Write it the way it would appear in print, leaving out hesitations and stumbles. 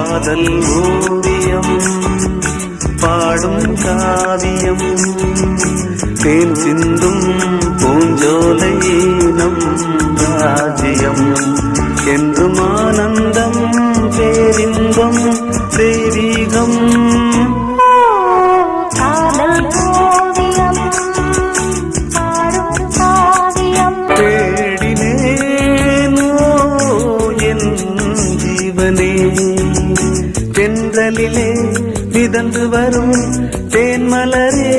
காதல் ஓவியம் பாடும் காவியம் தேன் சிந்தும் பூஞ்சோலை நம் ராஜ்யம் என்றும் ஆனந்தம் பேரின்பம் தெய்வீகம் தென்றலிலே மிதந்து வரும் தேன்மலரே